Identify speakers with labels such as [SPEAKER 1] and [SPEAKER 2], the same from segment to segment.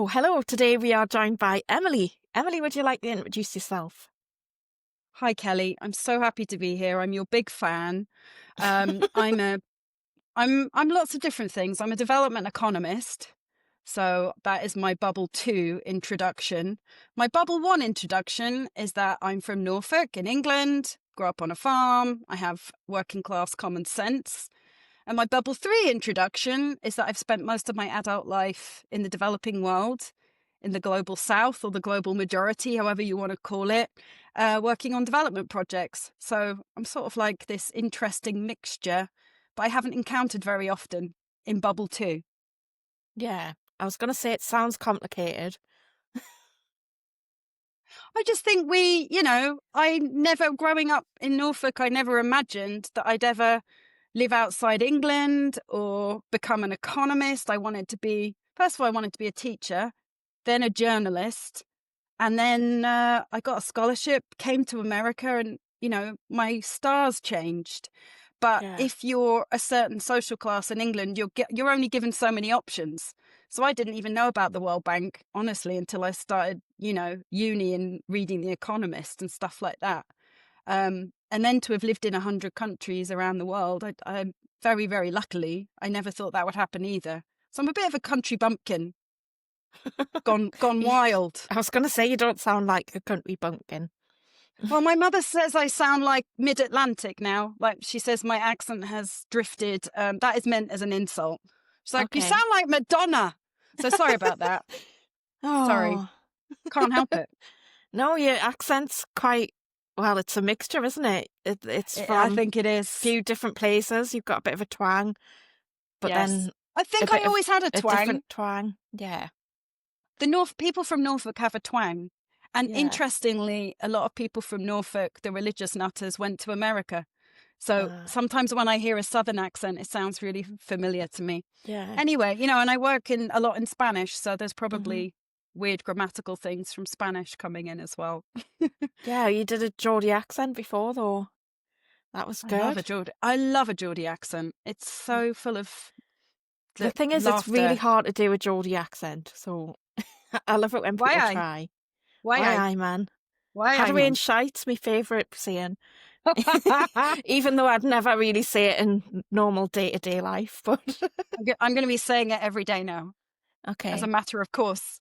[SPEAKER 1] Hello. Today we are joined by Emily. Emily, would you like to introduce yourself?
[SPEAKER 2] Hi, Kelly. I'm so happy to be here. I'm your big fan. I'm lots of different things. I'm a development economist. So that is my bubble 2 introduction. My bubble 1 introduction is that I'm from Norfolk in England, grew up on a farm. I have working class common sense. And my bubble 3 introduction is that I've spent most of my adult life in the developing world, in the global south or the global majority, however you want to call it, working on development projects. So I'm sort of like this interesting mixture, but I haven't encountered very often in bubble 2.
[SPEAKER 1] Yeah, I was going to say it sounds complicated.
[SPEAKER 2] I just think growing up in Norfolk, I never imagined that I'd ever live outside England or become an economist. First of all, I wanted to be a teacher, then a journalist. And then I got a scholarship, came to America, and, my stars changed. But
[SPEAKER 1] Yeah.
[SPEAKER 2] if you're a certain social class in England, you're only given so many options. So I didn't even know about the World Bank, honestly, until I started, uni and reading The Economist and stuff like that. And then to have lived in 100 countries around the world, I very, very luckily, I never thought that would happen either. So I'm a bit of a country bumpkin, gone wild.
[SPEAKER 1] I was going to say you don't sound like a country bumpkin.
[SPEAKER 2] Well, my mother says I sound like mid-Atlantic now. Like, she says my accent has drifted. That is meant as an insult. She's like, You
[SPEAKER 1] Okay.
[SPEAKER 2] sound like Madonna. So sorry about that. Sorry.
[SPEAKER 1] Oh,
[SPEAKER 2] Can't help it.
[SPEAKER 1] no, your accent's well, it's a mixture, isn't it? It's
[SPEAKER 2] I
[SPEAKER 1] from
[SPEAKER 2] think it
[SPEAKER 1] a
[SPEAKER 2] is.
[SPEAKER 1] few different places. You've got a bit of a twang, but
[SPEAKER 2] Yes.
[SPEAKER 1] then
[SPEAKER 2] I
[SPEAKER 1] a
[SPEAKER 2] think I
[SPEAKER 1] bit of
[SPEAKER 2] always had a
[SPEAKER 1] a
[SPEAKER 2] twang.
[SPEAKER 1] different twang. Yeah.
[SPEAKER 2] People from Norfolk have a twang. And
[SPEAKER 1] Yeah.
[SPEAKER 2] interestingly, a lot of people from Norfolk, the religious nutters, went to America. So sometimes when I hear a Southern accent, it sounds really familiar to me.
[SPEAKER 1] Yeah.
[SPEAKER 2] Anyway, and I work a lot in Spanish, so there's probably weird grammatical things from Spanish coming in as well.
[SPEAKER 1] Yeah, you did a Geordie accent before, though. That was good.
[SPEAKER 2] I love a Geordie accent. It's so full of
[SPEAKER 1] The thing is, it's really
[SPEAKER 2] laughter.
[SPEAKER 1] hard to do a Geordie accent, so I love it when
[SPEAKER 2] Why
[SPEAKER 1] people
[SPEAKER 2] I?
[SPEAKER 1] try.
[SPEAKER 2] Why
[SPEAKER 1] Why
[SPEAKER 2] I?
[SPEAKER 1] I, man?
[SPEAKER 2] Why I,
[SPEAKER 1] Hadaway
[SPEAKER 2] man?
[SPEAKER 1] and Shite's my favourite saying. Even though I'd never really say it in normal day-to-day life, but
[SPEAKER 2] I'm going to be saying it every day now, as a
[SPEAKER 1] okay.
[SPEAKER 2] matter of course.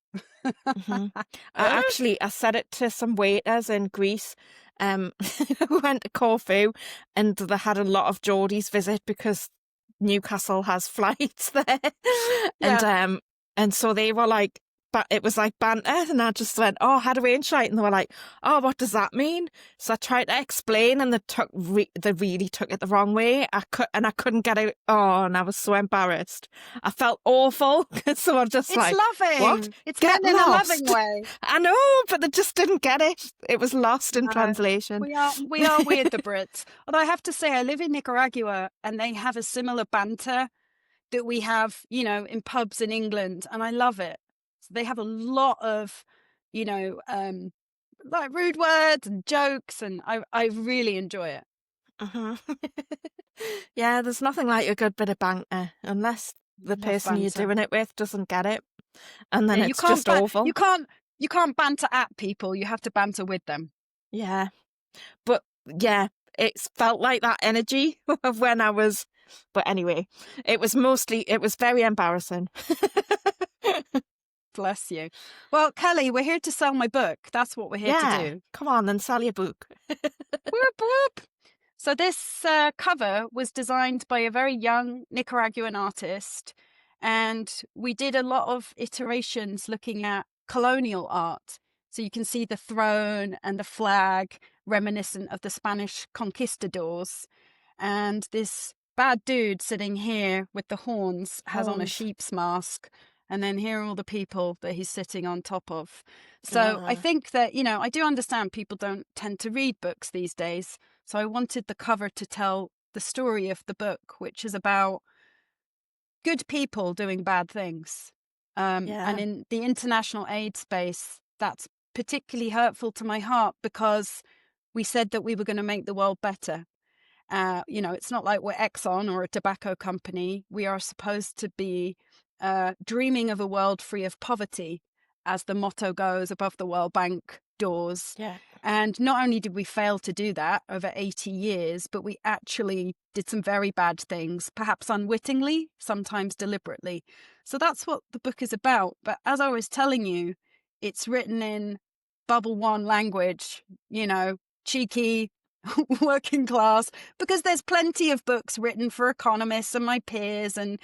[SPEAKER 1] I said it to some waiters in Greece. We went to Corfu, and they had a lot of Geordies visit because Newcastle has flights there,
[SPEAKER 2] Yeah.
[SPEAKER 1] and so they were like, but it was like banter, and I just went, "Oh, Hadaway and Shite," and they were like, "Oh, what does that mean?" So I tried to explain, and they really took it the wrong way. I couldn't get it. Oh, and I was so embarrassed. I felt awful. So I'm just
[SPEAKER 2] It's
[SPEAKER 1] like,
[SPEAKER 2] loving.
[SPEAKER 1] "What?
[SPEAKER 2] It's
[SPEAKER 1] Get
[SPEAKER 2] meant in a loving
[SPEAKER 1] lost."
[SPEAKER 2] way.
[SPEAKER 1] I know, but they just didn't get it. It was lost in translation.
[SPEAKER 2] We are weird, the Brits. Although I have to say, I live in Nicaragua, and they have a similar banter that we have, in pubs in England, and I love it. So they have a lot of, like rude words and jokes, and I really enjoy it.
[SPEAKER 1] Yeah, there's nothing like a good bit of banter, unless the
[SPEAKER 2] Love
[SPEAKER 1] person you're
[SPEAKER 2] banter.
[SPEAKER 1] doing it with doesn't get it, and then
[SPEAKER 2] Yeah,
[SPEAKER 1] it's just awful.
[SPEAKER 2] you can't banter at people. You have to banter with them.
[SPEAKER 1] Yeah, but yeah, it's felt like that energy of when I was. But anyway, it was very embarrassing.
[SPEAKER 2] Bless you. Well, Kelly, we're here to sell my book. That's what we're here to do.
[SPEAKER 1] Come on, then sell your book.
[SPEAKER 2] Whoop, whoop. So this cover was designed by a very young Nicaraguan artist, and we did a lot of iterations looking at colonial art. So you can see the throne and the flag reminiscent of the Spanish conquistadors, and this bad dude sitting here with the horns has on a sheep's mask, and then here are all the people that he's sitting on top of. So I think that, I do understand people don't tend to read books these days. So I wanted the cover to tell the story of the book, which is about good people doing bad things. And in the international aid space, that's particularly hurtful to my heart because we said that we were going to make the world better. It's not like we're Exxon or a tobacco company. We are supposed to be dreaming of a world free of poverty. as the motto goes, above the World Bank doors.
[SPEAKER 1] Yeah.
[SPEAKER 2] And not only did we fail to do that over 80 years, but we actually did some very bad things, perhaps unwittingly, sometimes deliberately. So that's what the book is about. But as I was telling you, it's written in bubble one language, cheeky, working class, because there's plenty of books written for economists and my peers, and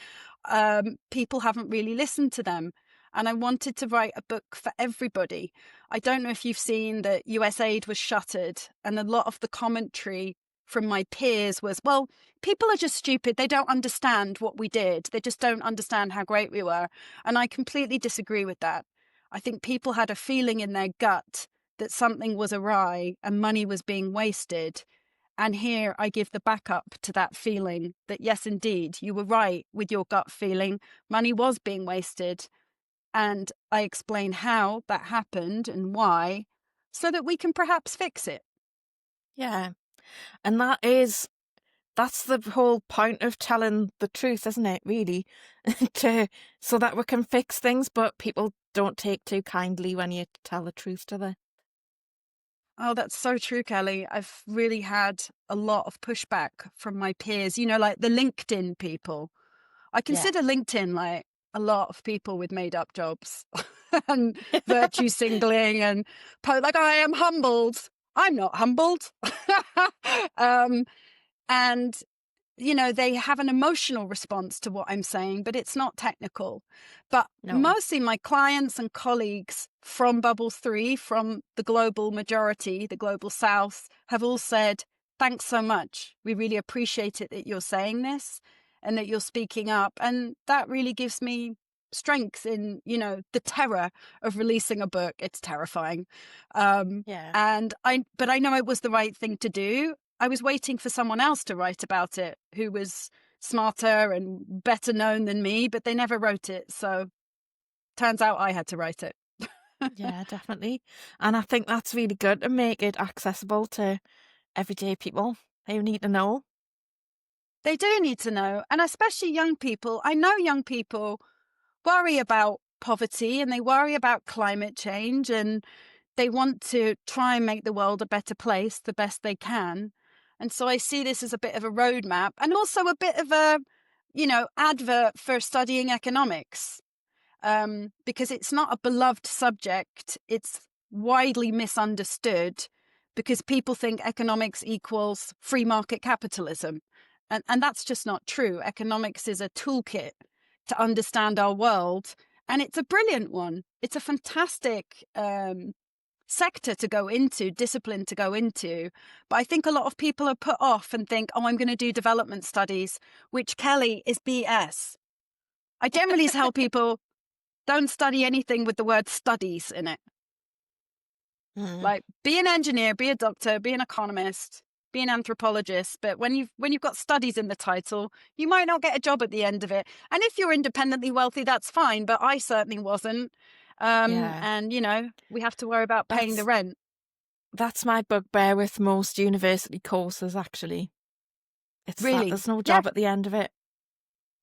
[SPEAKER 2] people haven't really listened to them. And I wanted to write a book for everybody. I don't know if you've seen that USAID was shuttered, and a lot of the commentary from my peers was, well, people are just stupid. They don't understand what we did. They just don't understand how great we were. And I completely disagree with that. I think people had a feeling in their gut that something was awry and money was being wasted. And here I give the backup to that feeling that, yes, indeed, you were right with your gut feeling. Money was being wasted. And I explain how that happened and why, so that we can perhaps fix it.
[SPEAKER 1] Yeah. And that's the whole point of telling the truth, isn't it, really? So that we can fix things, but people don't take too kindly when you tell the truth, do they?
[SPEAKER 2] Oh, that's so true, Kelly. I've really had a lot of pushback from my peers, like the LinkedIn people. I
[SPEAKER 1] Yeah.
[SPEAKER 2] consider LinkedIn like a lot of people with made up jobs and virtue singling and like, I am humbled. I'm not humbled. And they have an emotional response to what I'm saying, but it's not technical. But
[SPEAKER 1] No.
[SPEAKER 2] mostly my clients and colleagues from Bubble 3, from the global majority, the global South, have all said, thanks so much. We really appreciate it that you're saying this and that you're speaking up. And that really gives me strength in, the terror of releasing a book. It's terrifying.
[SPEAKER 1] Yeah.
[SPEAKER 2] But I know it was the right thing to do. I was waiting for someone else to write about it who was smarter and better known than me, but they never wrote it. So turns out I had to write it.
[SPEAKER 1] Yeah, definitely. And I think that's really good to make it accessible to everyday people who need to know.
[SPEAKER 2] They do need to know, and especially young people. I know young people worry about poverty and they worry about climate change, and they want to try and make the world a better place the best they can. And so I see this as a bit of a roadmap and also a bit of a, advert for studying economics, because it's not a beloved subject. It's widely misunderstood because people think economics equals free market capitalism. And that's just not true. Economics is a toolkit to understand our world. And it's a brilliant one. It's a fantastic sector to go into, discipline to go into. But I think a lot of people are put off and think, oh, I'm going to do development studies, which, Kelly, is BS. I generally tell people, don't study anything with the word studies in it.
[SPEAKER 1] Mm.
[SPEAKER 2] Like, be an engineer, be a doctor, be an economist, be an anthropologist. But when you've got studies in the title, you might not get a job at the end of it. And if you're independently wealthy, that's fine. But I certainly wasn't.
[SPEAKER 1] Yeah.
[SPEAKER 2] And, we have to worry about paying the
[SPEAKER 1] That's
[SPEAKER 2] rent.
[SPEAKER 1] that's my bugbear with most university courses, actually. It's that
[SPEAKER 2] Really?
[SPEAKER 1] there's no
[SPEAKER 2] Yeah,
[SPEAKER 1] job at the end of it.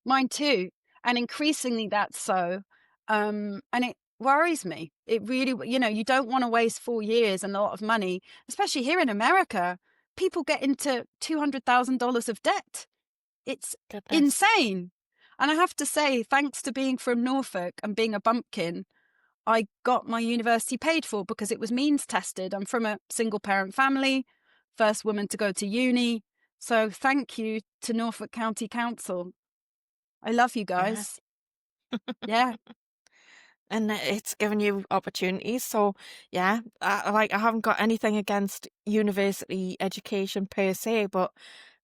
[SPEAKER 2] mine too. And increasingly that's so. And it worries me. It really, you don't want to waste 4 years and a lot of money, especially here in America. People get into $200,000 of debt. It's
[SPEAKER 1] Goodness.
[SPEAKER 2] insane. And I have to say, thanks to being from Norfolk and being a bumpkin, I got my university paid for because it was means tested. I'm from a single parent family, first woman to go to uni. So thank you to Norfolk County Council. I love you
[SPEAKER 1] Yeah.
[SPEAKER 2] guys. Yeah.
[SPEAKER 1] And it's given you opportunities. So yeah, I haven't got anything against university education per se, but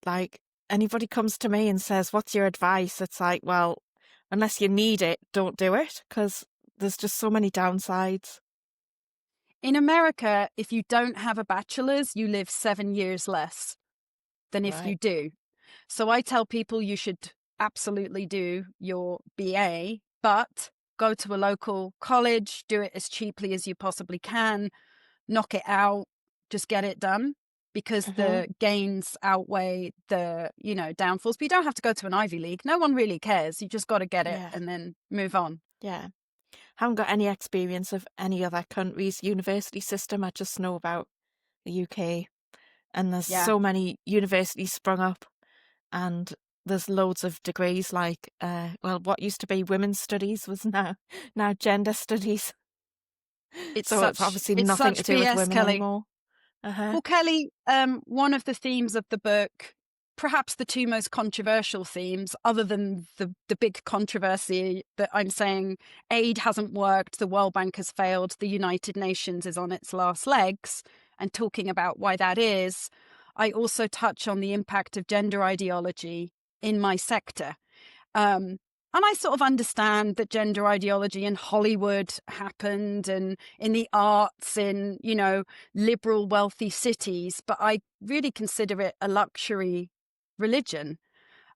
[SPEAKER 1] like anybody comes to me and says, "What's your advice?" It's like, well, unless you need it, don't do it, because there's just so many downsides.
[SPEAKER 2] In America, if you don't have a bachelor's, you live 7 years less than if you
[SPEAKER 1] Right.
[SPEAKER 2] do. So I tell people you should absolutely do your BA, but go to a local college, do it as cheaply as you possibly can, knock it out, just get it done, because
[SPEAKER 1] Mm-hmm.
[SPEAKER 2] the gains outweigh the, downfalls. But you don't have to go to an Ivy League. No one really cares. You just got to get it
[SPEAKER 1] Yeah.
[SPEAKER 2] and then move on.
[SPEAKER 1] Yeah. haven't got any experience of any other country's university system. I just know about the UK, and there's
[SPEAKER 2] Yeah.
[SPEAKER 1] so many universities sprung up, and there's loads of degrees like, well, what used to be women's studies was now gender studies. So it's obviously
[SPEAKER 2] it's
[SPEAKER 1] nothing to
[SPEAKER 2] such
[SPEAKER 1] do with
[SPEAKER 2] BS,
[SPEAKER 1] women
[SPEAKER 2] Kelly.
[SPEAKER 1] anymore. Uh-huh.
[SPEAKER 2] Well, Kelly, one of the themes of the book, perhaps the two most controversial themes, other than the big controversy that I'm saying aid hasn't worked, the World Bank has failed, the United Nations is on its last legs, and talking about why that is, I also touch on the impact of gender ideology in my sector. And I sort of understand that gender ideology in Hollywood happened and in the arts, in, liberal, wealthy cities, but I really consider it a luxury religion,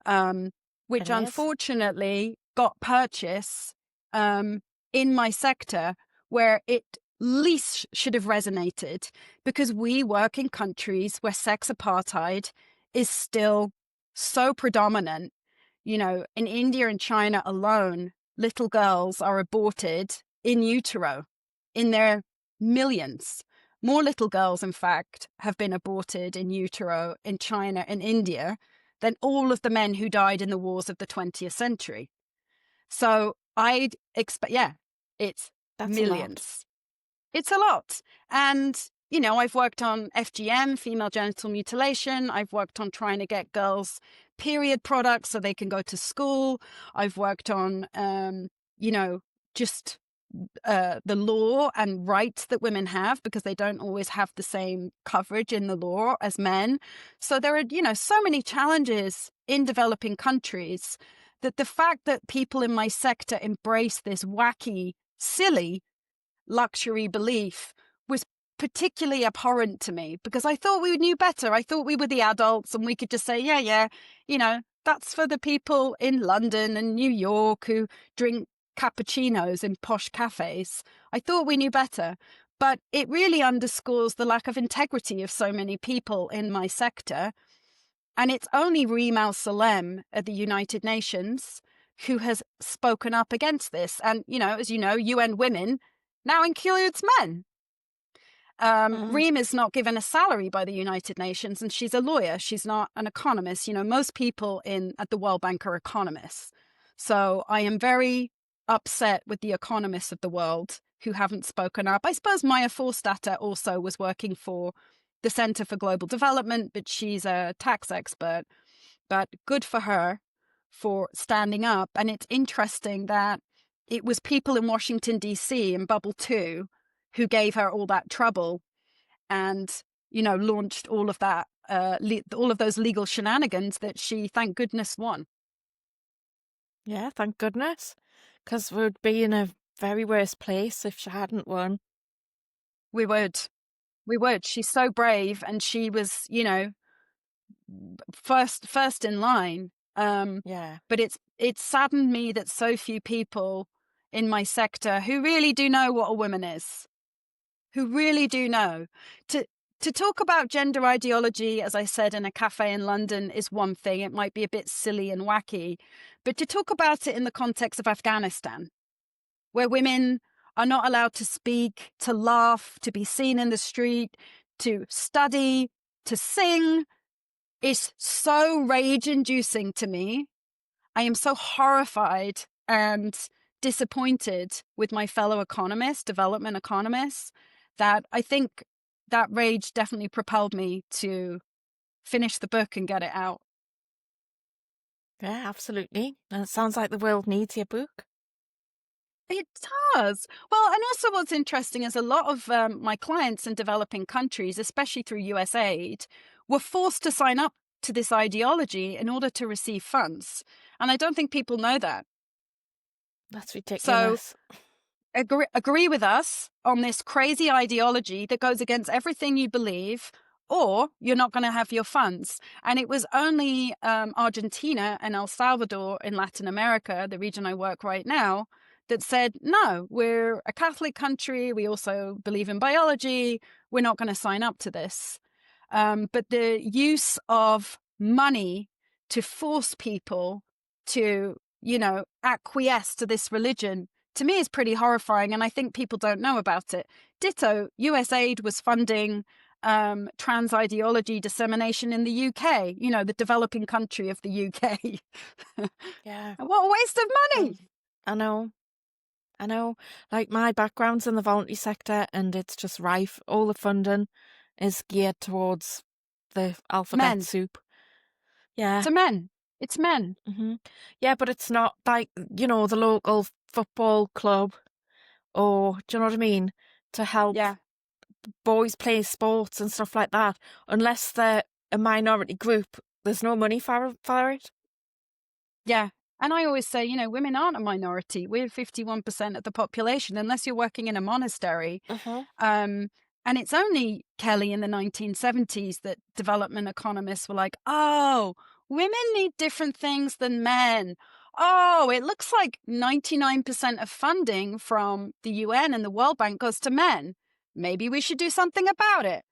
[SPEAKER 1] It
[SPEAKER 2] which
[SPEAKER 1] is.
[SPEAKER 2] unfortunately got purchase in my sector where it least should have resonated, because we work in countries where sex apartheid is still so predominant. In India and China alone, little girls are aborted in utero in their millions. More little girls, in fact, have been aborted in utero in China and India than all of the men who died in the wars of the 20th century. So I'd expect, it's
[SPEAKER 1] That's a lot.
[SPEAKER 2] millions. It's a lot. And, I've worked on FGM, female genital mutilation. I've worked on trying to get girls period products so they can go to school. I've worked on, just the law and rights that women have, because they don't always have the same coverage in the law as men. So there are, so many challenges in developing countries that the fact that people in my sector embrace this wacky, silly luxury belief was particularly abhorrent to me, because I thought we knew better. I thought we were the adults and we could just say, yeah, that's for the people in London and New York who drink cappuccinos in posh cafes. I thought we knew better. But it really underscores the lack of integrity of so many people in my sector. And it's only Reem Al-Salem at the United Nations who has spoken up against this. And, as you know, UN Women now includes men. Reem is not given a salary by the United Nations, and she's a lawyer. She's not an economist. Most people at the World Bank are economists. So I am very upset with the economists of the world who haven't spoken up. I suppose Maya Forstater also was working for the Center for Global Development, but she's a tax expert. But good for her for standing up. And it's interesting that it was people in Washington, D.C. in Bubble 2 who gave her all that trouble and, launched all of that, all of those legal shenanigans that she, thank goodness, won.
[SPEAKER 1] Yeah, thank goodness. Because we'd be in a very worse place if she hadn't won.
[SPEAKER 2] We would. She's so brave, and she was, first in line.
[SPEAKER 1] Yeah.
[SPEAKER 2] But it's saddened me that so few people in my sector who really do know what a woman is, who really do know. To talk about gender ideology, as I said, in a cafe in London is one thing. It might be a bit silly and wacky. But to talk about it in the context of Afghanistan, where women are not allowed to speak, to laugh, to be seen in the street, to study, to sing, is so rage-inducing to me. I am so horrified and disappointed with my fellow economists, development economists, that I think that rage definitely propelled me to finish the book and get it out.
[SPEAKER 1] Yeah, absolutely. And it sounds like the world needs your book.
[SPEAKER 2] It does. Well, and also what's interesting is a lot of my clients in developing countries, especially through USAID, were forced to sign up to this ideology in order to receive funds. And I don't think people know that.
[SPEAKER 1] That's
[SPEAKER 2] So
[SPEAKER 1] ridiculous.
[SPEAKER 2] agree with us on this crazy ideology that goes against everything you believe, or you're not going to have your funds. And it was only Argentina and El Salvador in Latin America, the region I work right now, that said, no, we're a Catholic country. We also believe in biology. We're not going to sign up to this. But the use of money to force people to, acquiesce to this religion to me is pretty horrifying, and I think people don't know about it. Ditto, USAID was funding trans ideology dissemination in the UK, the developing country of the UK.
[SPEAKER 1] Yeah.
[SPEAKER 2] What a waste of money.
[SPEAKER 1] I know. Like, my background's in the voluntary sector, and it's just rife. All the funding is geared towards the alphabet
[SPEAKER 2] Men.
[SPEAKER 1] soup. Yeah.
[SPEAKER 2] To men. It's men.
[SPEAKER 1] Yeah, but it's not like, the local football club, or, do you know what I mean? To help
[SPEAKER 2] Yeah.
[SPEAKER 1] boys play sports and stuff like that. Unless they're a minority group, there's no money for it.
[SPEAKER 2] Yeah. And I always say, women aren't a minority. We're 51% of the population, unless you're working in a monastery. And it's only, Kelly, in the 1970s that development economists were like, oh, women need different things than men. Oh, it looks like 99% of funding from the UN and the World Bank goes to men. Maybe we should do something about it.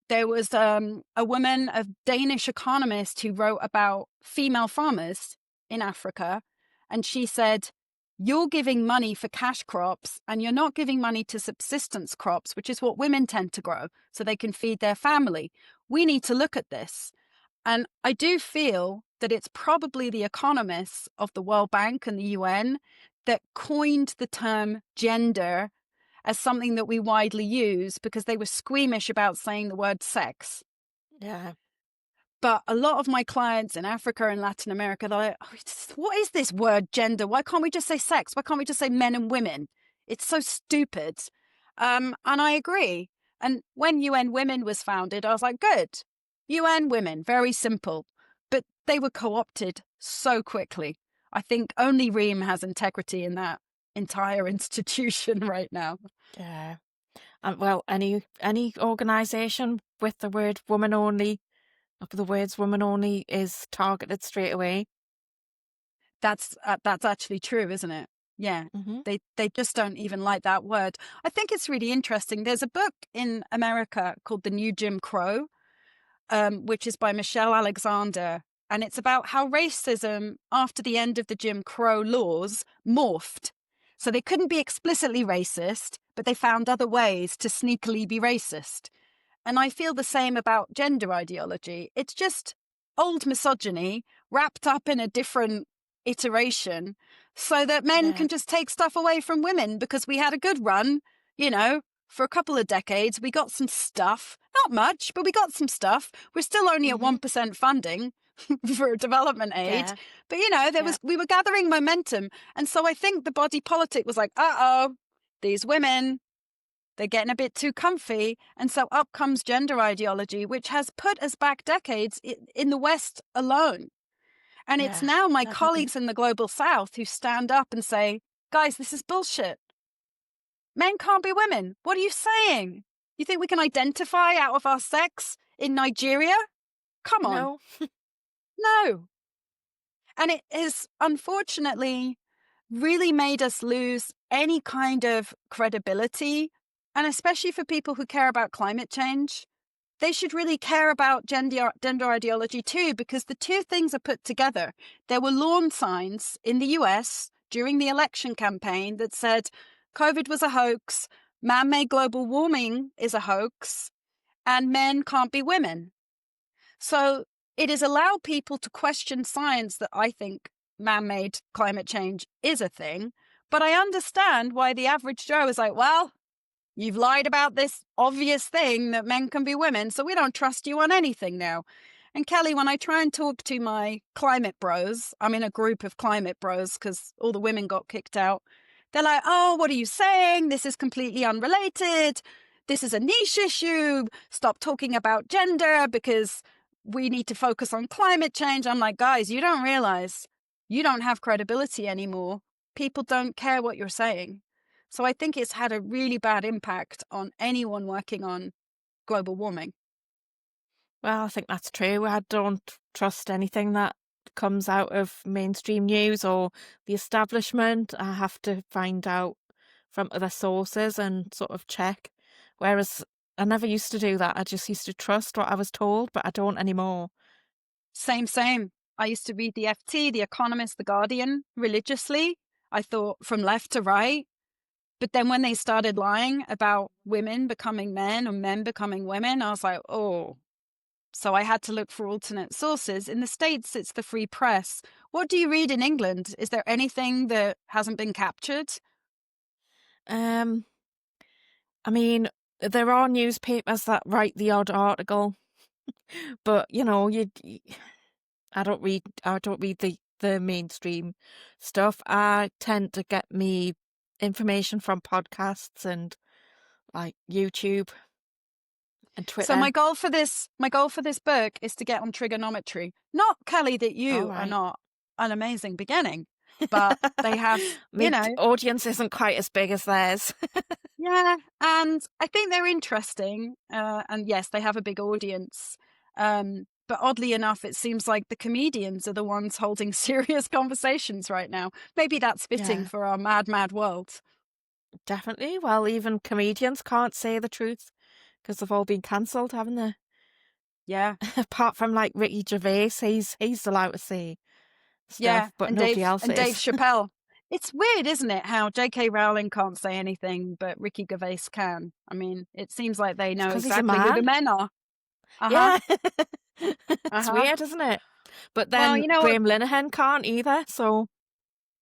[SPEAKER 2] There was a woman, a Danish economist, who wrote about female farmers in Africa. And she said, you're giving money for cash crops and you're not giving money to subsistence crops, which is what women tend to grow so they can feed their family. We need to look at this. And I do feel that it's probably the economists of the World Bank and the UN that coined the term gender as something that we widely use because they were squeamish about saying the word sex.
[SPEAKER 1] Yeah.
[SPEAKER 2] But a lot of my clients in Africa and Latin America, they're like, what is this word gender? Why can't we just say sex? Why can't we just say men and women? It's so stupid. And I agree. And when UN Women was founded, I was like, good. UN Women, very simple. But they were co-opted so quickly. I think only Reem has integrity in that entire institution right now.
[SPEAKER 1] Yeah. Well, any organisation with the word woman only, the words woman only, is targeted straight away.
[SPEAKER 2] That's actually true, isn't it? Yeah. They just don't even like that word. I think it's really interesting. There's a book in America called The New Jim Crow, which is by Michelle Alexander. And it's about how racism after the end of the Jim Crow laws morphed. So they couldn't be explicitly racist, but they found other ways to sneakily be racist. And I feel the same about gender ideology. It's just old misogyny wrapped up in a different iteration so that men can just take stuff away from women because we had a good run, for a couple of decades. We got some stuff, not much, but we got some stuff. We're still only at 1% funding for development aid.
[SPEAKER 1] Yeah.
[SPEAKER 2] But, we were gathering momentum. And so I think the body politic was like, these women, they're getting a bit too comfy. And so up comes gender ideology, which has put us back decades in the West alone. And it's now my colleagues in the global South who stand up and say, guys, this is bullshit. Men can't be women. What are you saying? You think we can identify out of our sex in Nigeria? Come on.
[SPEAKER 1] No.
[SPEAKER 2] No. And it has unfortunately really made us lose any kind of credibility. And especially for people who care about climate change, they should really care about gender ideology too, because the two things are put together. There were lawn signs in the US during the election campaign that said COVID was a hoax, man-made global warming is a hoax, and men can't be women. So it has allowed people to question science that I think man-made climate change is a thing. But I understand why the average Joe is like, well, you've lied about this obvious thing that men can be women, so we don't trust you on anything now. And Kelly, when I try and talk to my climate bros, I'm in a group of climate bros because all the women got kicked out. They're like, oh, what are you saying? This is completely unrelated. This is a niche issue. Stop talking about gender because we need to focus on climate change. I'm like, guys, you don't realize you don't have credibility anymore. People don't care what you're saying. So I think it's had a really bad impact on anyone working on global warming.
[SPEAKER 1] Well, I think that's true. I don't trust anything that comes out of mainstream news or the establishment. I have to find out from other sources and sort of check. Whereas I never used to do that. I just used to trust what I was told, but I don't anymore.
[SPEAKER 2] Same. I used to read the FT, the Economist, the Guardian religiously. I thought from left to right. But then when they started lying about women becoming men or men becoming women, I was like, oh. So I had to look for alternate sources. In the States, it's the free press. What do you read in England? Is there anything that hasn't been captured?
[SPEAKER 1] I mean, there are newspapers that write the odd article, but I don't read the mainstream stuff. I tend to get me information from podcasts and like YouTube and
[SPEAKER 2] So
[SPEAKER 1] Twitter.
[SPEAKER 2] my goal for this book is to get on trigonometry. Not, Kelly, that
[SPEAKER 1] All
[SPEAKER 2] you are
[SPEAKER 1] right.
[SPEAKER 2] not an amazing beginning, but they have,
[SPEAKER 1] Audience isn't quite as big as theirs.
[SPEAKER 2] yeah, and I think they're interesting. And yes, they have a big audience. But oddly enough, it seems like the comedians are the ones holding serious conversations right now. Maybe that's fitting
[SPEAKER 1] Yeah,
[SPEAKER 2] for our mad, mad world.
[SPEAKER 1] definitely. Well, even comedians can't say the truth because they've all been cancelled, haven't they?
[SPEAKER 2] Yeah,
[SPEAKER 1] Apart from like Ricky Gervais, he's allowed to say
[SPEAKER 2] yeah,
[SPEAKER 1] stuff, but nobody else
[SPEAKER 2] Dave
[SPEAKER 1] is.
[SPEAKER 2] Chappelle. It's weird, isn't it, how J.K. Rowling can't say anything, but Ricky Gervais can. I mean, it seems like they
[SPEAKER 1] It's
[SPEAKER 2] know
[SPEAKER 1] because he's a
[SPEAKER 2] exactly who the
[SPEAKER 1] man.
[SPEAKER 2] men are. Uh-huh,
[SPEAKER 1] Yeah. It's
[SPEAKER 2] uh-huh.
[SPEAKER 1] weird, isn't it? But
[SPEAKER 2] Well,
[SPEAKER 1] then
[SPEAKER 2] you know what?
[SPEAKER 1] Graham Linehan can't either, so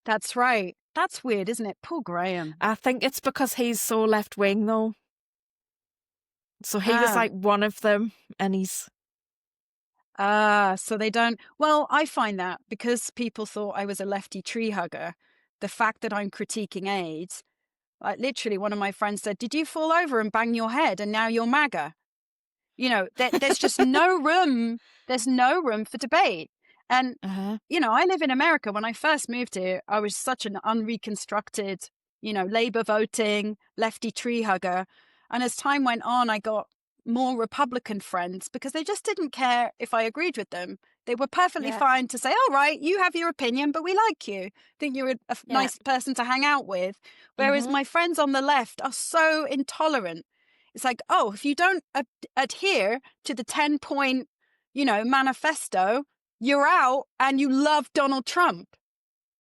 [SPEAKER 2] That's right. That's weird, isn't it? Poor Graham.
[SPEAKER 1] I think it's because he's so left wing though. So he was
[SPEAKER 2] Ah,
[SPEAKER 1] like one of them, and he's
[SPEAKER 2] so they don't. Well, I find that because people thought I was a lefty tree hugger, the fact that I'm critiquing AIDS, like literally one of my friends said, "Did you fall over and bang your head and now you're MAGA?" There's just no room. There's no room for debate. And,
[SPEAKER 1] uh-huh.
[SPEAKER 2] I live in America. When I first moved here, I was such an unreconstructed, Labour voting, lefty tree hugger. And as time went on, I got more Republican friends because they just didn't care if I agreed with them. They were perfectly
[SPEAKER 1] Yeah,
[SPEAKER 2] fine to say, all right, you have your opinion, but we like you. Think you're a
[SPEAKER 1] yeah.
[SPEAKER 2] nice person to hang out with. Whereas
[SPEAKER 1] Mm-hmm.
[SPEAKER 2] my friends on the left are so intolerant. It's like, oh, if you don't adhere to the 10-point, manifesto, you're out and you love Donald Trump.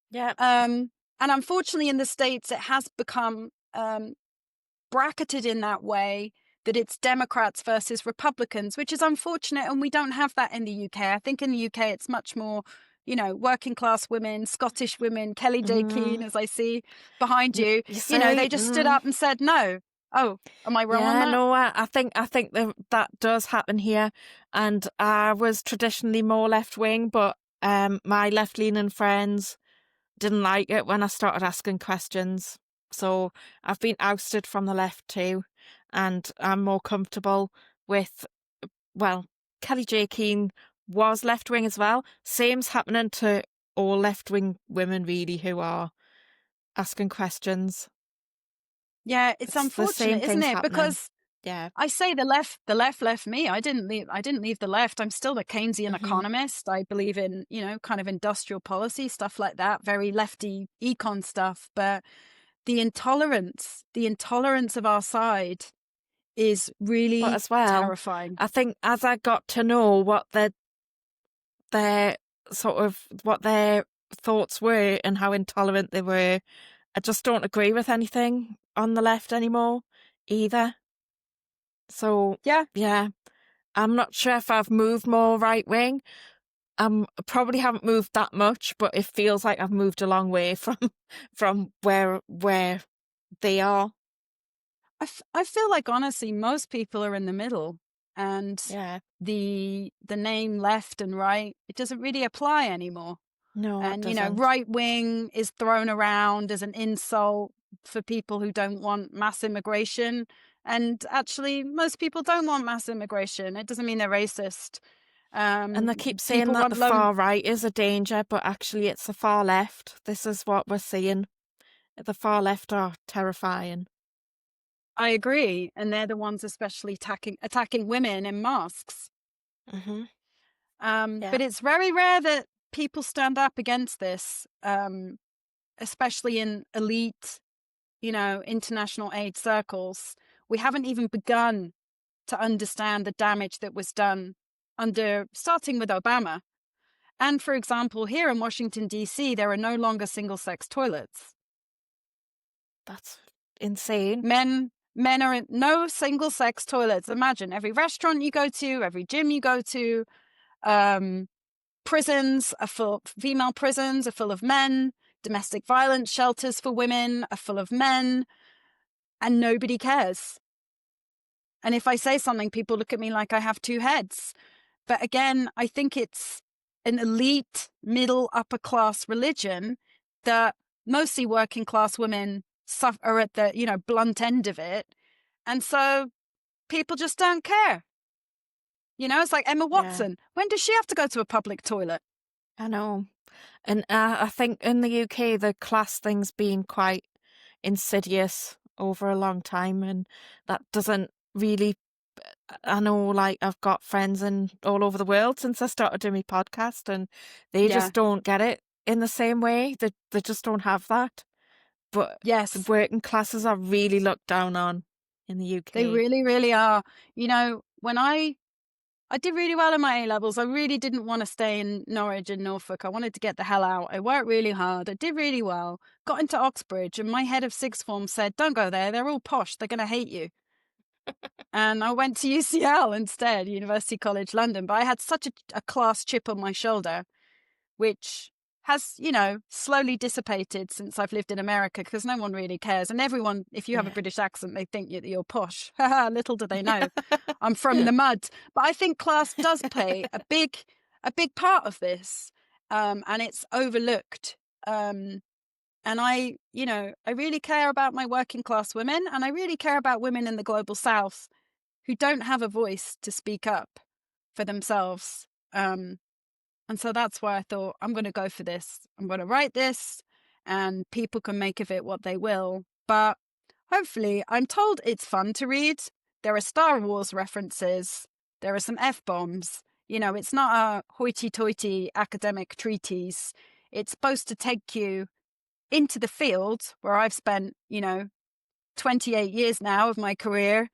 [SPEAKER 1] Yeah.
[SPEAKER 2] And unfortunately, in the States, it has become bracketed in that way that it's Democrats versus Republicans, which is unfortunate. And we don't have that in the UK. I think in the UK, it's much more, working class women, Scottish women, Kelly J. Keane,
[SPEAKER 1] Mm.
[SPEAKER 2] as I see behind you,
[SPEAKER 1] You see,
[SPEAKER 2] they just stood up and said no. Oh, am I wrong on
[SPEAKER 1] yeah,
[SPEAKER 2] that?
[SPEAKER 1] no, I think that does happen here, and I was traditionally more left wing, but my left leaning friends didn't like it when I started asking questions. So I've been ousted from the left too, and I'm more comfortable with, well, Kelly J. Keane was left wing as well. Same's happening to all left wing women, really, who are asking questions.
[SPEAKER 2] Yeah, it's
[SPEAKER 1] It's the same
[SPEAKER 2] unfortunate, isn't
[SPEAKER 1] things
[SPEAKER 2] it?
[SPEAKER 1] happening.
[SPEAKER 2] Because
[SPEAKER 1] Yeah.
[SPEAKER 2] I say the left left me. I didn't leave the left. I'm still a Keynesian
[SPEAKER 1] Hmm.
[SPEAKER 2] economist. I believe in, kind of industrial policy, stuff like that, very lefty econ stuff. But the intolerance of our side is
[SPEAKER 1] But
[SPEAKER 2] really
[SPEAKER 1] as well,
[SPEAKER 2] terrifying.
[SPEAKER 1] I think as I got to know what their what their thoughts were and how intolerant they were, I just don't agree with anything on the left anymore either. So
[SPEAKER 2] Yeah,
[SPEAKER 1] yeah, I'm not sure if I've moved more right wing. I probably haven't moved that much, but it feels like I've moved a long way from where they are.
[SPEAKER 2] I feel like honestly, most people are in the middle, and
[SPEAKER 1] Yeah.
[SPEAKER 2] the name left and right, it doesn't really apply anymore.
[SPEAKER 1] No, it
[SPEAKER 2] And,
[SPEAKER 1] doesn't.
[SPEAKER 2] right wing is thrown around as an insult for people who don't want mass immigration. And actually, most people don't want mass immigration. It doesn't mean they're racist.
[SPEAKER 1] And they keep saying
[SPEAKER 2] People
[SPEAKER 1] that the
[SPEAKER 2] want loan.
[SPEAKER 1] far right is a danger, but actually it's the far left. This is what we're seeing. The far left are terrifying.
[SPEAKER 2] I agree. And they're the ones especially attacking women in masks.
[SPEAKER 1] Hmm. Yeah,
[SPEAKER 2] But it's very rare that people stand up against this, especially in elite, international aid circles. We haven't even begun to understand the damage that was done starting with Obama. And for example, here in Washington, D.C., there are no longer single-sex toilets.
[SPEAKER 1] that's insane.
[SPEAKER 2] Men are in no single sex toilets. Imagine every restaurant you go to, every gym you go to, prisons are full, female prisons are full of men, domestic violence shelters for women are full of men, and nobody cares. And if I say something, people look at me like I have two heads. But again, I think it's an elite, middle, upper class religion that mostly working class women are at the, blunt end of it. And so people just don't care. It's like Emma Watson. When does she have to go to a public toilet?
[SPEAKER 1] I know. And I think in the UK, the class thing's been quite insidious over a long time, and that doesn't really, I know, like, I've got friends all over the world since I started doing my podcast, and they just don't get it in the same way. They just don't have that. But
[SPEAKER 2] yes,
[SPEAKER 1] the working classes are really looked down on in the UK.
[SPEAKER 2] They really, really are. When I did really well in my A-levels, I really didn't want to stay in Norwich and Norfolk. I wanted to get the hell out. I worked really hard. I did really well. Got into Oxbridge, and my head of sixth form said, "Don't go there. They're all posh. They're going to hate you." And I went to UCL instead, University College London. But I had such a class chip on my shoulder, which has, slowly dissipated since I've lived in America, because no one really cares. And everyone, if you have a British accent, they think you're posh. Little do they know I'm from the mud. But I think class does play a big part of this, and it's overlooked. And I really care about my working class women, and I really care about women in the global South who don't have a voice to speak up for themselves. And so that's why I thought, I'm going to go for this. I'm going to write this, and people can make of it what they will. But hopefully, I'm told it's fun to read. There are Star Wars references. There are some F-bombs. It's not a hoity-toity academic treatise. It's supposed to take you into the field where I've spent, 28 years now of my career,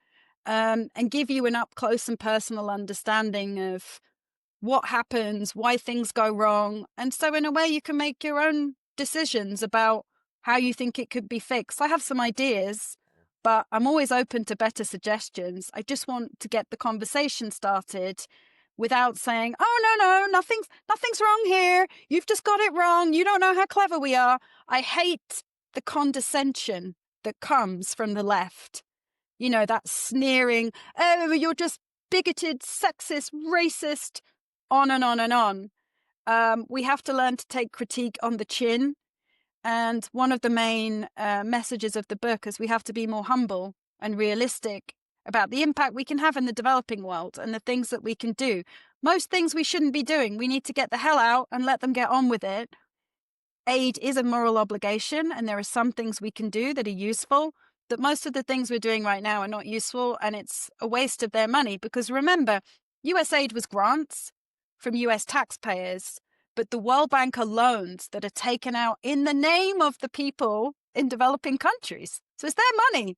[SPEAKER 2] and give you an up-close and personal understanding of what happens, why things go wrong. And so in a way, you can make your own decisions about how you think it could be fixed. I have some ideas, but I'm always open to better suggestions. I just want to get the conversation started without saying, "Oh, no, nothing's wrong here. You've just got it wrong. You don't know how clever we are." I hate the condescension that comes from the left. That sneering, "Oh, you're just bigoted, sexist, racist," on and on and on. We have to learn to take critique on the chin. And one of the main messages of the book is we have to be more humble and realistic about the impact we can have in the developing world and the things that we can do. Most things we shouldn't be doing. We need to get the hell out and let them get on with it. Aid is a moral obligation, and there are some things we can do that are useful. That most of the things we're doing right now are not useful, and it's a waste of their money. Because remember, US aid was grants from US taxpayers, but the World Bank are loans that are taken out in the name of the people in developing countries. So it's their money.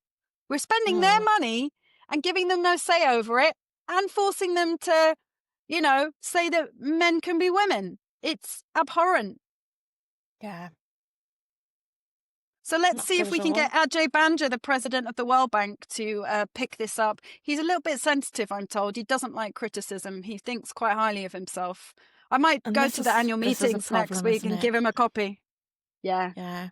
[SPEAKER 2] We're spending their money and giving them no say over it, and forcing them to, say that men can be women. It's abhorrent.
[SPEAKER 1] Yeah.
[SPEAKER 2] So let's see if we can get Ajay Banja, the president of the World Bank, to pick this up. He's a little bit sensitive, I'm told. He doesn't like criticism. He thinks quite highly of himself. I might go to the annual meetings next week and give him a copy. Yeah.
[SPEAKER 1] Yeah.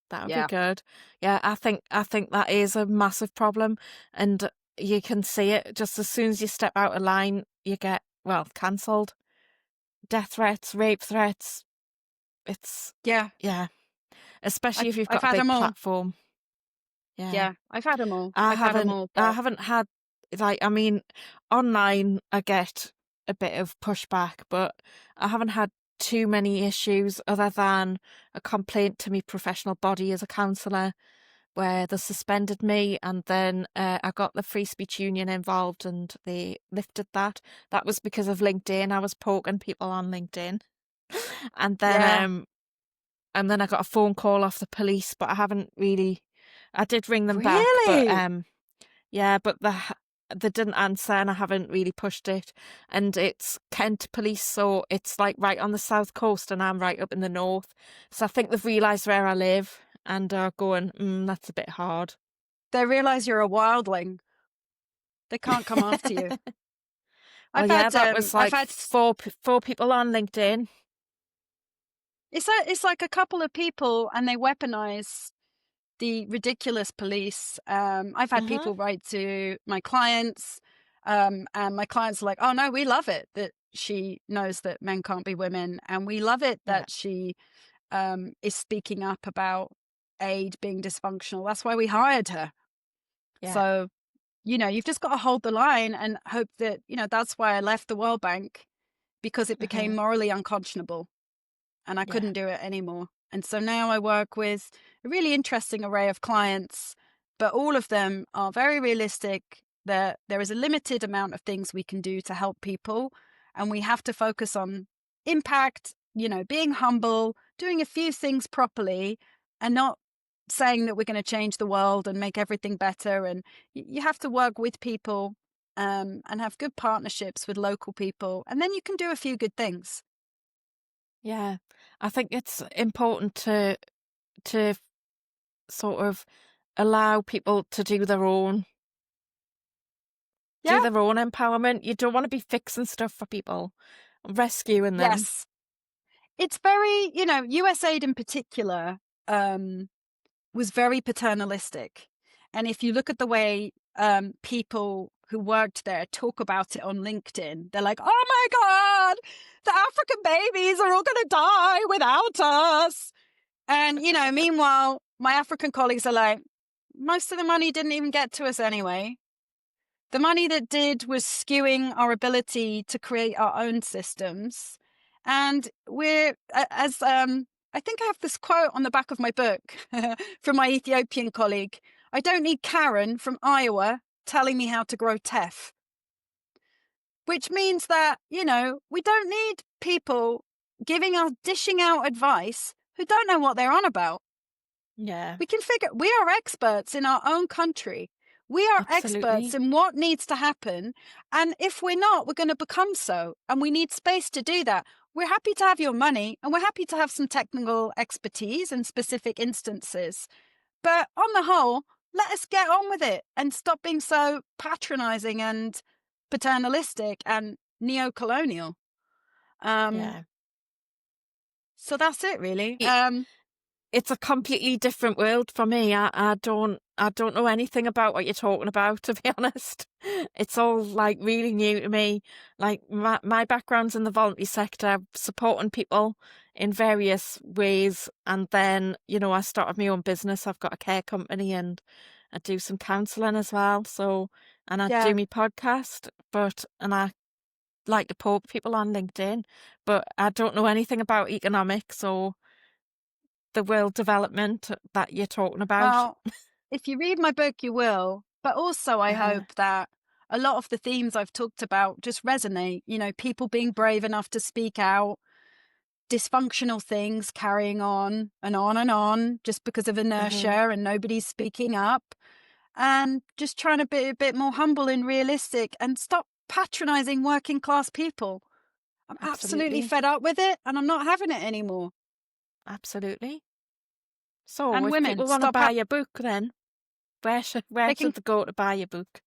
[SPEAKER 1] That would be good. Yeah, I think that is a massive problem, and you can see it just as soon as you step out of line, you get, cancelled. Death threats, rape threats. It's yeah. Especially if you've got a big platform.
[SPEAKER 2] Yeah, I've had them all.
[SPEAKER 1] I haven't had, online I get a bit of pushback, but I haven't had too many issues other than a complaint to my professional body as a counsellor where they suspended me, and then I got the Free Speech Union involved and they lifted that. That was because of LinkedIn. I was poking people on LinkedIn. And then I got a phone call off the police, but I haven't really. I did ring them back, but they didn't answer, and I haven't really pushed it. And it's Kent police, so it's like right on the south coast, and I'm right up in the north. So I think they've realised where I live, and are going, that's a bit hard.
[SPEAKER 2] They realise you're a wildling. They can't come after you.
[SPEAKER 1] Well, yeah, that was
[SPEAKER 2] I've
[SPEAKER 1] like
[SPEAKER 2] had.
[SPEAKER 1] four people on LinkedIn.
[SPEAKER 2] It's like a couple of people, and they weaponize the ridiculous police. I've had
[SPEAKER 1] Mm-hmm.
[SPEAKER 2] people write to my clients, and my clients are like, "Oh no, we love it that she knows that men can't be women, and we love it
[SPEAKER 1] Yeah,
[SPEAKER 2] that she is speaking up about aid being dysfunctional. That's why we hired her."
[SPEAKER 1] yeah,
[SPEAKER 2] So, you've just got to hold the line and hope that, that's why I left the World Bank, because it
[SPEAKER 1] mm-hmm.
[SPEAKER 2] became morally unconscionable and I
[SPEAKER 1] Yeah,
[SPEAKER 2] couldn't do it anymore. And so now I work with a really interesting array of clients, but all of them are very realistic. There is a limited amount of things we can do to help people, and we have to focus on impact, being humble, doing a few things properly, and not saying that we're going to change the world and make everything better. And you have to work with people, and have good partnerships with local people, and then you can do a few good things.
[SPEAKER 1] yeah. I think it's important to sort of allow people to do their own
[SPEAKER 2] Yeah.
[SPEAKER 1] empowerment. You don't want to be fixing stuff for people, rescuing them.
[SPEAKER 2] Yes. It's very, USAID in particular was very paternalistic. And if you look at the way people who worked there talk about it on LinkedIn, they're like, "Oh my God, the African babies are all going to die without us." And, meanwhile, my African colleagues are like, "Most of the money didn't even get to us anyway. The money that did was skewing our ability to create our own systems." And we're, as I think I have this quote on the back of my book from my Ethiopian colleague: "I don't need Karen from Iowa telling me how to grow teff." Which means that, we don't need people dishing out advice who don't know what they're on about.
[SPEAKER 1] Yeah,
[SPEAKER 2] We are experts in our own country. We are experts
[SPEAKER 1] absolutely.
[SPEAKER 2] in what needs to happen. And if we're not, we're going to become so. And we need space to do that. We're happy to have your money, and we're happy to have some technical expertise in specific instances. But on the whole, let us get on with it and stop being so patronizing and paternalistic and neo-colonial.
[SPEAKER 1] Yeah.
[SPEAKER 2] So that's it, really.
[SPEAKER 1] It's a completely different world for me. I don't know anything about what you're talking about, to be honest. It's all like really new to me. Like my background's in the voluntary sector, supporting people in various ways. And then, I started my own business. I've got a care company and I do some counselling as well. So, and I do
[SPEAKER 2] Yeah.
[SPEAKER 1] my podcast, and I like to poke people on LinkedIn, but I don't know anything about economics or the world development that you're talking about.
[SPEAKER 2] Well, if you read my book, you will. But also, I
[SPEAKER 1] Uh-huh.
[SPEAKER 2] hope that a lot of the themes I've talked about just resonate. People being brave enough to speak out, dysfunctional things carrying on and on just because of
[SPEAKER 1] Uh-huh.
[SPEAKER 2] inertia and nobody's speaking up, and just trying to be a bit more humble and realistic and stop patronizing working class people. I'm absolutely
[SPEAKER 1] Absolutely.
[SPEAKER 2] fed up with it, and I'm not having it anymore.
[SPEAKER 1] Absolutely. So
[SPEAKER 2] And
[SPEAKER 1] if
[SPEAKER 2] women,
[SPEAKER 1] people want to buy your book, then where
[SPEAKER 2] they can
[SPEAKER 1] should they go to buy your book?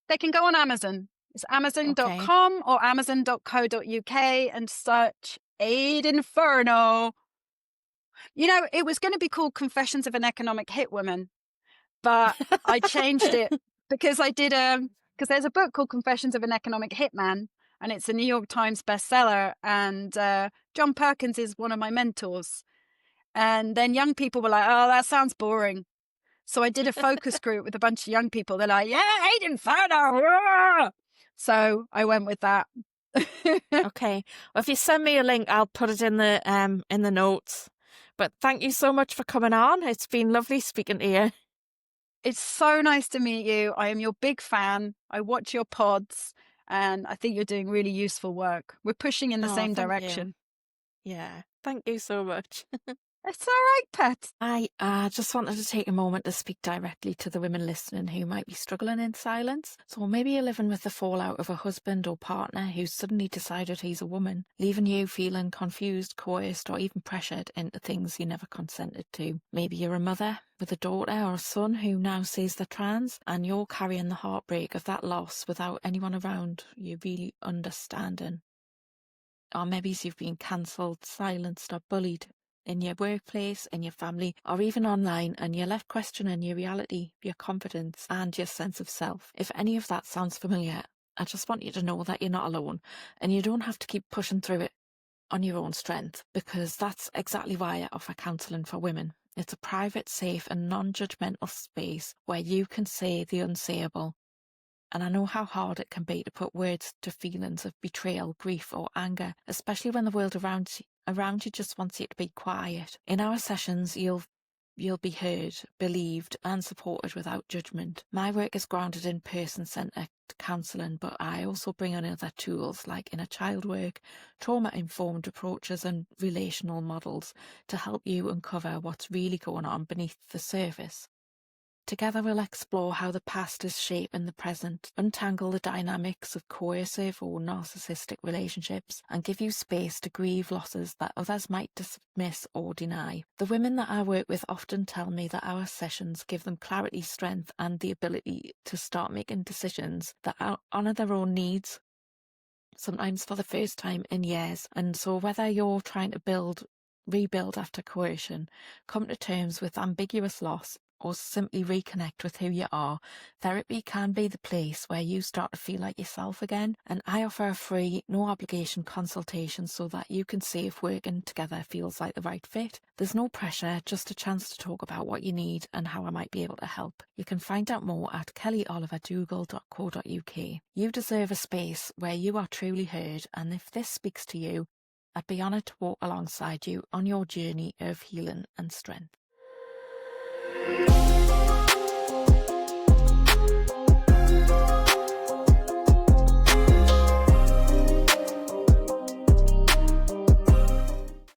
[SPEAKER 2] They can go on Amazon. It's
[SPEAKER 1] Okay.
[SPEAKER 2] amazon.com or amazon.co.uk and search Aid Inferno. It was going to be called Confessions of an Economic Hitwoman, but I changed it because because there's a book called Confessions of an Economic Hitman, and it's a New York Times bestseller, and John Perkins is one of my mentors. And then young people were like, "Oh, that sounds boring." So I did a focus group with a bunch of young people. They're like, "Yeah, Aid Inferno." Rah! So I went with that.
[SPEAKER 1] Okay. Well, if you send me a link, I'll put it in the notes. But thank you so much for coming on. It's been lovely speaking to you.
[SPEAKER 2] It's so nice to meet you. I am your big fan. I watch your pods, and I think you're doing really useful work. We're pushing in the
[SPEAKER 1] Oh,
[SPEAKER 2] same
[SPEAKER 1] thank you.
[SPEAKER 2] direction.
[SPEAKER 1] Yeah. Thank you so much.
[SPEAKER 2] It's all right, Pat.
[SPEAKER 1] I just wanted to take a moment to speak directly to the women listening who might be struggling in silence. So maybe you're living with the fallout of a husband or partner who's suddenly decided he's a woman, leaving you feeling confused, coerced, or even pressured into things you never consented to. Maybe you're a mother with a daughter or a son who now says they're trans, and you're carrying the heartbreak of that loss without anyone around you really understanding. Or maybe you've been cancelled, silenced, or bullied in your workplace, in your family, or even online, and you're left questioning your reality, your confidence, and your sense of self. If any of that sounds familiar, I just want you to know that you're not alone, and you don't have to keep pushing through it on your own strength, because that's exactly why I offer counselling for women. It's a private, safe, and non-judgmental space where you can say the unsayable. And I know how hard it can be to put words to feelings of betrayal, grief, or anger, especially when the world around you just wants you to be quiet. In our sessions, you'll be heard, believed, and supported without judgment. My work is grounded in person-centred counselling, but I also bring in other tools like inner child work, trauma-informed approaches, and relational models to help you uncover what's really going on beneath the surface. Together we'll explore how the past is shaping the present, untangle the dynamics of coercive or narcissistic relationships, and give you space to grieve losses that others might dismiss or deny. The women that I work with often tell me that our sessions give them clarity, strength, and the ability to start making decisions that honour their own needs, sometimes for the first time in years. And so whether you're trying to rebuild after coercion, come to terms with ambiguous loss, or simply reconnect with who you are, therapy can be the place where you start to feel like yourself again. And I offer a free, no obligation consultation so that you can see if working together feels like the right fit. There's no pressure, just a chance to talk about what you need and how I might be able to help. You can find out more at kellyoliverdougal.co.uk. You deserve a space where you are truly heard, and if this speaks to you, I'd be honoured to walk alongside you on your journey of healing and strength.